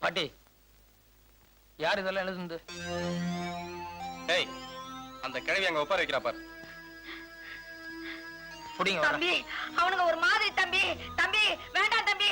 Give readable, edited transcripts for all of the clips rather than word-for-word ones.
பாட்டி, யார் இதெல்லாம் எழுதுந்து? டேய், அந்த கிழவி அங்க உட்கார வைக்கிறா பாரு. புடிங்க. தம்பி, அவனுங்க ஒரு மாதிரி. தம்பி தம்பி வேண்டாம் தம்பி.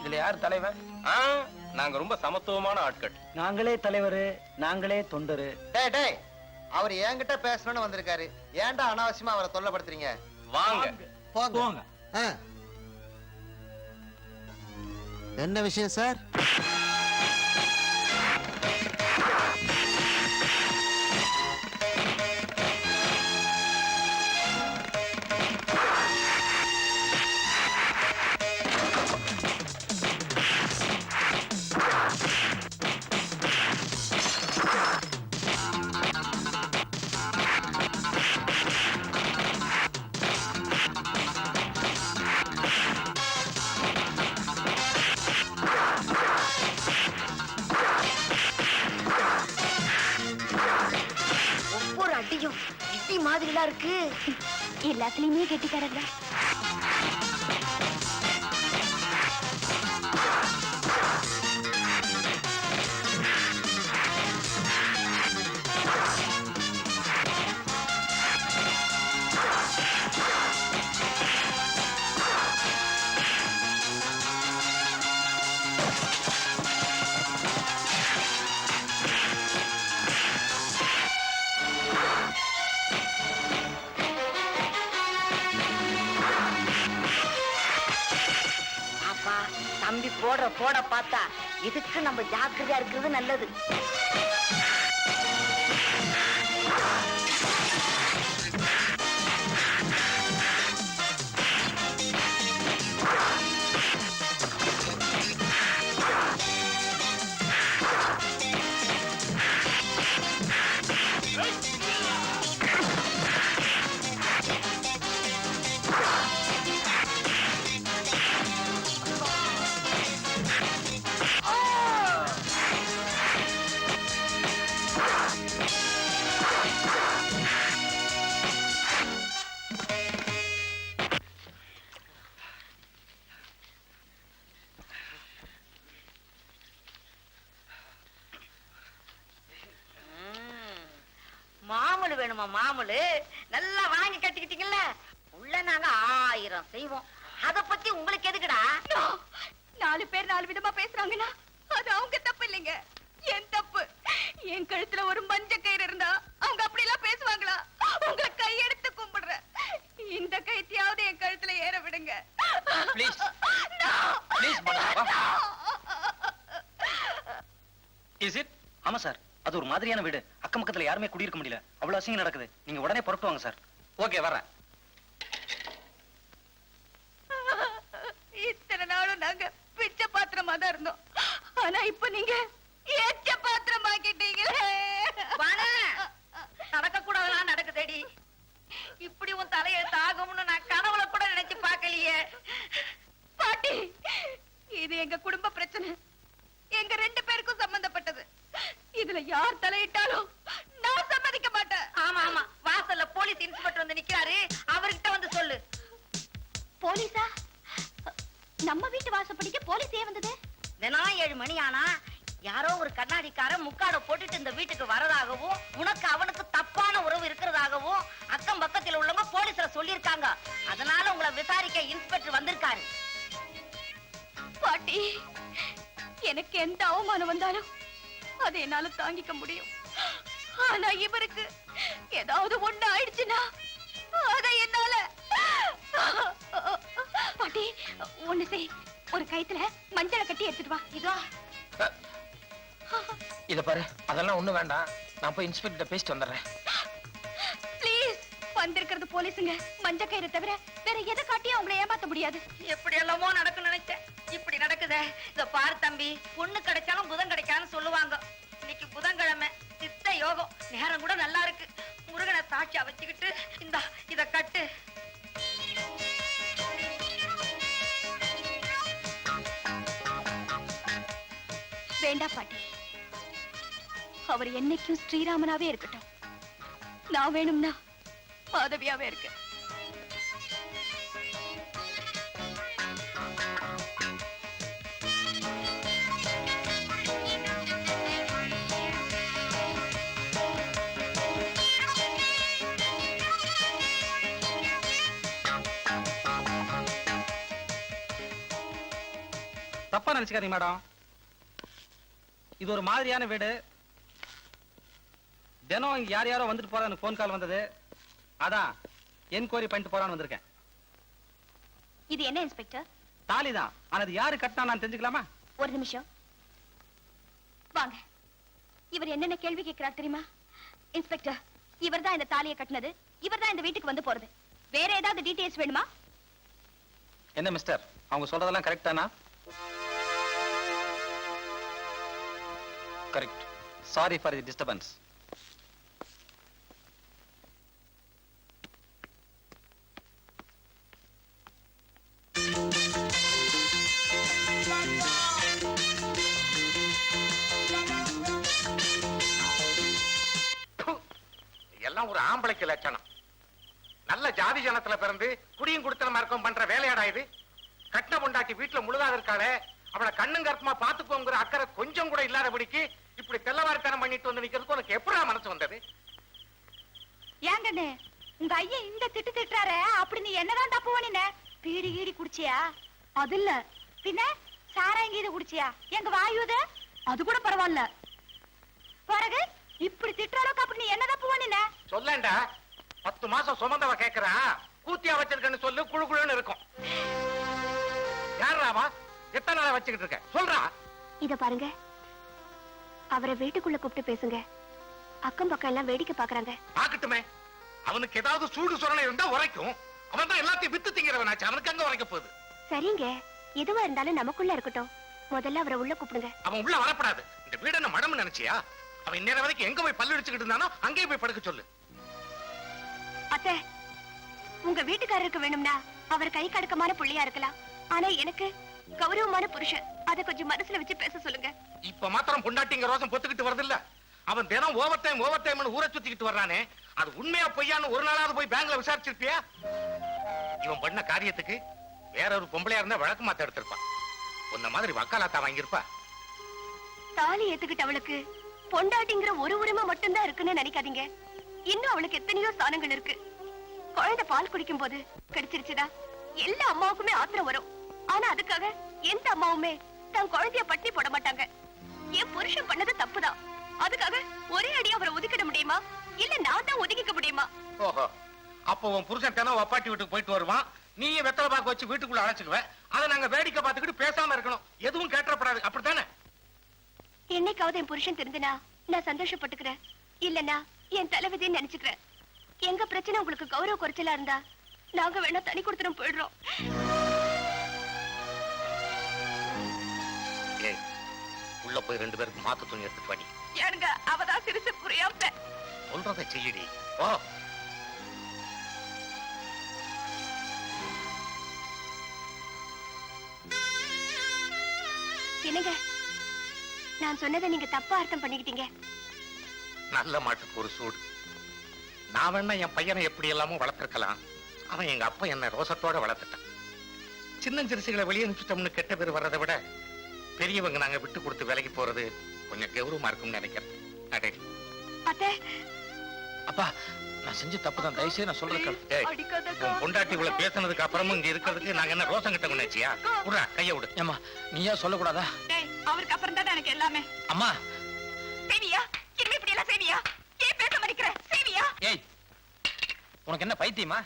இதுல யார் தலைவன்? நாங்க ரொம்ப சமத்துவமான ஆட்கள். நாங்களே தலைவரு, நாங்களே தொண்டரு. டேய் டேய், அவர் என்கிட்ட பேசணும்னு வந்திருக்காரு. ஏன்டா அனாவசியமா அவரை தொல்லப்படுத்துறீங்க? வாங்க போங்க. என்ன விஷயம் சார்? இடி மாதிரிலாம் இருக்கு. எல்லாத்துலயுமே கெட்டிக்காரங்க. தம்பி போட பார்த்தா இதுக்கு நம்ம ஜாக்கிரதையா இருக்கிறது நல்லது. மாமூலு வேணுமா? மாமூலு நல்லா வாங்கி கட்டிக்கிட்டீங்கல்ல. உள்ள நாங்க 1000 செய்வோம். அத பத்தி உங்களுக்கு எதுக்குடா? 4 பேர் 4 விதமா பேசுறாங்கன்னா அது அவங்க தப்பு இல்லைங்க, என் தப்பு. என் கழுத்துல ஒரு மஞ்ச கயிறு இருந்தா அவங்க அப்படி எல்லாம் பேசுவாங்களா? உங்களை கையெடுத்து கும்பிடுறேன், இந்த கைத்தியாவது என் கழுத்துல ஏற விடுங்க. Please please. Is it? ஆமா சார், அது ஒரு மாதிரியான வீடு. அக்கம் பக்கத்துல யாருமே குடியிருக்க முடியல. அவ்வளவு அசிங்கம் நடக்குது. நீங்க உடனே புறப்பட்டு வாங்க சார். ஓகே, வரேன். இத்தனை நாளும் நாங்க பிச்சை பாத்திரமா தான் இருந்தோம். ஆனா இப்ப நீங்க ஏச்ச பாத்திரம் ஆக்கிட்டீங்களே. நடக்க கூடாதெல்லாம் நடக்குதேடி. இப்படி உன் தலையெழுத்து ஆகும்னு நான் கனவுல கூட நினைச்சு பார்க்கலையே. பாட்டி, இது எங்க குடும்ப பிரச்சனை. எங்க 2 பேருக்கும் சம்பந்தப்பட்டது. இதுல யார் தலையிட்டாலும் நான் சம்மதிக்க மாட்டேன். ஆமா ஆமா, வாசல்ல போலீஸ் இன்ஸ்பெக்டர் வந்து நிக்கிறாரு, அவர்கிட்ட வந்து சொல்லு. போலீஸா? நம்ம வீட்டு வாசப்படிக்கு போலீஸ் ஏன் வந்தது? தினம் 7 மணி ஆனா யாரோ ஒரு கண்ணாடிக்காரன் முக்காட போட்டுட்டு இந்த வீட்டுக்கு வரதாகவும் உனக்கு அவனுக்கு தப்பான உறவு இருக்கிறதாகவும் அக்கம் பக்கத்தில் உள்ளவங்க போலீஸ்ல சொல்லியிருக்காங்க. அதனால உங்களை விசாரிக்க இன்ஸ்பெக்டர் வந்திருக்காரு. பாட்டி, எனக்கு எந்த அவமானம் வந்தாலும் அதை என்னால தாங்கிக்க முடியும். ஆனா இவருக்கு ஏதாவது ஒண்ணு ஆயிடுச்சுன்னா அதை என்னால. பாட்டி, ஒண்ணு செய், ஒரு கயித்துல மஞ்சளை கட்டி எடுத்துட்டு வா. இதோ. இத பாரு, அதெல்லாம் ஒண்ணு வேண்டாம். நான் போய் இன்ஸ்பெக்டர் பேசிட்டு வந்துடுறேன். ப்ளீஸ். வந்திருக்கிறது போலீஸுங்க. மஞ்ச கயிறு தவிர வேற எதை காட்டியும் அவங்களை ஏமாத்த முடியாது. எப்படி எல்லாமோ நடக்கும் நினைச்சேன், இப்படி நடக்குதே. இத பாரு தம்பி, பொண்ணு கிடைச்சாலும் புதன் கிடைக்காதுன்னு சொல்லுவாங்க. இன்னைக்கு புதன்கிழமை, சித்த யோகம், நேரம் கூட நல்லா இருக்கு. முருகனை சாட்சியா வச்சுக்கிட்டு இந்த இத கட்டு. வேண்டாம் பாட்டி, அவர் என்னைக்கும் ஸ்ரீராமனாவே இருக்கட்டும். நான் வேணும்னா மாதவியாவே இருக்க. தப்பா நினைச்சுக்காதீங்க மேடம். இது ஒரு மாதிரியான வீடு. தினம் இங்க யார் யாரோ வந்துட்டு போறான்னு போன் கால் வந்தது. அதான் என்கொயரி பண்ணிட்டு போறான்னு வந்திருக்கேன். இது என்ன இன்ஸ்பெக்டர்? தாலிதான். ஆனா அது யாரு கட்டினா நான் தெரிஞ்சுக்கலாமா? ஒரு நிமிஷம் வாங்க. இவர் என்னென்ன கேள்வி கேட்கிறார் தெரியுமா? இன்ஸ்பெக்டர், இவர்தான் இந்த தாலியை கட்டினது, இவர்தான் இந்த வீட்டுக்கு வந்து போறது. வேற ஏதாவது டீடைல்ஸ் வேணுமா? என்ன மிஸ்டர், அவங்க சொல்றதெல்லாம் கரெக்ட் தானா? Correct. Sorry for the disturbance. எல்லாம் ஒரு ஆம்பளைக்கு லட்சணம். நல்ல ஜாதி ஜனத்துல பிறந்து குடியும் குடுத்தன மார்க்கம் பண்ற வேலையாடா இது. கட்டின பொண்டாட்டி வீட்டுல முழுதாக இருக்காளே, அவளை கண்ணும் கருப்புமா பாத்துக்கோங்கிற அக்கறை கொஞ்சம் கூட இல்லாதபடிக்கு இப்படி தெல்லவாரித்தனம் பண்ணிட்டு வந்து நிக்கிறதுக்கு உனக்கு எப்படா மனசு வந்தது? ஏங்கண்ணே, உங்க ஐயன் இந்த திட்டு திட்டுறாரு, அப்படி நீ என்னதான் தப்பு பண்ணின? பீடி கீடி குடிச்சியா? அது இல்ல பின்ன சாராயங்கீது குடிச்சியா? எங்க வாயுது அது கூட பரவாயில்ல. பிறகு இப்படி திட்டுற அளவுக்கு அப்படி நீ என்ன தப்பு பண்ணின? சொல்லேன்டா, 10 மாசம் சுமந்தவ கேக்குறா, கூத்தியா வச்சிருக்கேன்னு சொல்லு, குழு குழுன்னு இருக்கும். யாராவா? எத்தனை நாளா வச்சுக்கிட்டு இருக்க சொல்றா. இத பாருங்க, அவரை வீட்டுக்குள்ள கூப்பிட்டு பேசுங்க. அக்கம் பக்கம் எல்லாம் வேடிக்கை பாக்குறாங்க. பாக்கட்டுமே, அவனுக்கு ஏதாவது சூடு சொரணை இருந்தா உரைக்கும். அவன் தான் எல்லாத்தையும் வித்து திங்கிறவனாச்சு, அவனுக்கு அங்க உரைக்க போகுது. சரிங்க, எதுவா இருந்தாலும் நமக்குள்ள இருக்கட்டும். முதல்ல அவரை உள்ள கூப்பிடுங்க. அவன் உள்ள வரப்படாது. இந்த வீடு என்ன மடம் நினைச்சியா? அவன் இந்நேரம் வரைக்கும் எங்க போய் பல்லு அடிச்சுக்கிட்டு இருந்தானோ அங்கேயே போய் படுக்க சொல்லு. அத்தை, உங்க வீட்டுக்காரருக்கு வேணும்னா அவர் கை கடக்கமான புள்ளியா இருக்கலாம். ஆனா எனக்கு கௌரவமான புருஷன். அதை கொஞ்சம் மனசுல வச்சு பேச சொல்லுங்க. இப்ப மாத்திரம் பொண்டாட்டிங்க ரோசம் பொத்துக்கிட்டு வருது இல்ல? அவன் தினம் ஓவர் டைம் ஊரை சுத்திக்கிட்டு வர்றானே, அது உண்மையா பொய்யான்னு ஒரு நாளாவது போய் பேங்க்ல விசாரிச்சிருப்பியா? இவன் பண்ண காரியத்துக்கு வேற ஒரு பொம்பளையா இருந்தா வழக்கு மாத்த எடுத்திருப்பான். உன்ன மாதிரி வக்காலாத்தா வாங்கியிருப்பா. தாலி ஏத்துக்கிட்டு அவளுக்கு பொண்டாட்டிங்கிற ஒரு உரிமை மட்டும்தான் இருக்குன்னு நினைக்காதீங்க. இன்னும் அவளுக்கு எத்தனையோ ஸ்தானங்கள் இருக்கு. குழந்தை பால் குடிக்கும் போது கிடைச்சிருச்சுதா எல்லா அம்மாவுக்குமே ஆத்திரம் வரும். ஆனா அதுக்காக எந்த அம்மாவுமே தன் குழந்தைய பட்டி போட மாட்டாங்க. என் புருஷன் பண்ணது தப்புதான். அதுக்காக ஒரே அடி அவரை ஒதுக்கிட முடியுமா? இல்ல நான் தான் ஒதுக்கிக்க முடியுமா? ஓஹோ, அப்போ உன் புருஷன் தினம் வப்பாட்டி வீட்டுக்கு போயிட்டு வருவான், நீயே வெத்தலை பாக்க வச்சு வீட்டுக்குள்ள அழைச்சுக்குவ. அதை நாங்க வேடிக்கை பார்த்துக்கிட்டு பேசாம இருக்கணும். எதுவும் கேட்டப்படாது, அப்படித்தானே? என்னைக்காவது என் புருஷன் தெரிஞ்சுனா நான் சந்தோஷப்பட்டுக்கிறேன். இல்லன்னா என் தலைவிதின்னு நினைச்சுக்கிறேன். எங்க பிரச்சனை உங்களுக்கு கௌரவ குறைச்சலா இருந்தா நாங்க வேணா தனி கொடுத்துரும் போயிடுறோம். ஏய், உள்ள போய் 2 பேருக்கு மாத்து துணி எடுத்துட்டு வாடி. ஏனுங்க, அவதான் சிரிச்சு புரியாம சொல்றதை செய்யடி. ஓ, என்னங்க, நான் சொன்னதை நீங்க தப்பா அர்த்தம் பண்ணிக்கிட்டீங்க. நல்ல மாட்டுக்கு ஒரு சூடு. நான் வேணா என் பையனை எப்படி எல்லாமோ வளர்த்திருக்கலாம். அவன் எங்க அப்பா என்ன ரோசத்தோட வளர்த்துட்டான். சின்ன சிறுசுகளை வெளியே அனுப்பிச்சிட்டோம்னு கெட்ட பேர் வர்றதை விட பெரியவங்க நாங்க விட்டு கொடுத்து விலகி போறது கொஞ்சம் கௌரவமா இருக்கும்னு நினைக்கிறேன். அடே அத்தை, அப்பா, நான் செஞ்ச தப்பு தான். தயவுசெய்து நான் சொல்றது கேளு. ஏய், உன் பொண்டாட்டி இவ்வளவு பேசுனதுக்கு அப்புறமும் இங்க இருக்கிறதுக்கு நாங்க என்ன ரோசம் கிட்ட நினைச்சியா? விடுறா, கைய விடு. ஏம்மா, நீயா சொல்லக்கூடாதா? அவருக்கு அப்புறம் தான் எனக்கு எல்லாமே. அம்மா, செய்வியா? இனிமே இப்படி எல்லாம் செய்வியா? ஏன் பேச மடிக்கிற? செய்வியா? ஏய், உனக்கு என்ன பைத்தியமா?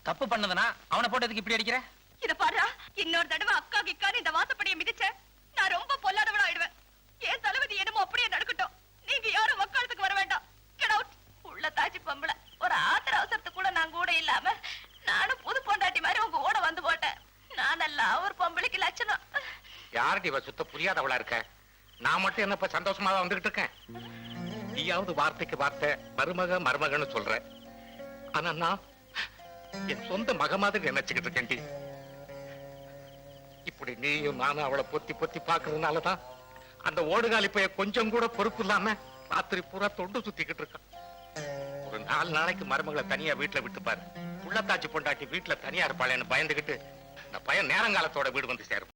தப்பு பண்ணதுனா அவனை போட்டு எதுக்கு இப்படி அடிக்கிற? இத பாருடா, இன்னொரு தடவை அக்கா கிக்கான்னு இந்த வாசப்படியை மிதிச்ச நான் ரொம்ப பொல்லாதவளா ஆயிடுவேன். ஏன் தளபதி என்னமோ அப்படியே நடக்கட்டும். நீங்க யாரும் வக்காலத்துக்கு வர வேண்டாம். Get out. உள்ள தாச்சி பொம்பளை ஒரு ஆத்திர அவசரத்துக்கு கூட நான் கூட இல்லாம நானும் புது பொண்டாட்டி மாதிரி உங்க ஓட வந்து போட்டேன். நானெல்லாம் ஒரு பொம்பளைக்கு லட்சணம். யார்டி இவ சுத்த புரியாதவளா இருக்க? நான் மட்டும் என்னப்ப சந்தோஷமா தான் வந்துகிட்டு இருக்கேன். நீயாவது வார்த்தைக்கு வார்த்தை மருமக மருமகன்னு சொல்ற. ஆனா நான் என் சொந்த மக மாதிரி நினைச்சுக்கிட்டு இருக்கேன்டி. இப்படி நீயும் நானும் அவளை பொத்தி பொத்தி பாக்குறதுனாலதான் அந்த ஓடுகாலி பைய கொஞ்சம் கூட பொறுப்பு இல்லாம ராத்திரி பூரா தொண்டு சுத்திக்கிட்டு இருக்கான். ஒரு 4 நாளைக்கு மருமகளை தனியா வீட்டுல விட்டு பாரு. உள்ளத்தாச்சி பொண்டாட்டி வீட்டுல தனியா இருப்பாளேன்னு பயந்துகிட்டு இந்த பையன் நேரங்காலத்தோட வீடு வந்து சேரும்.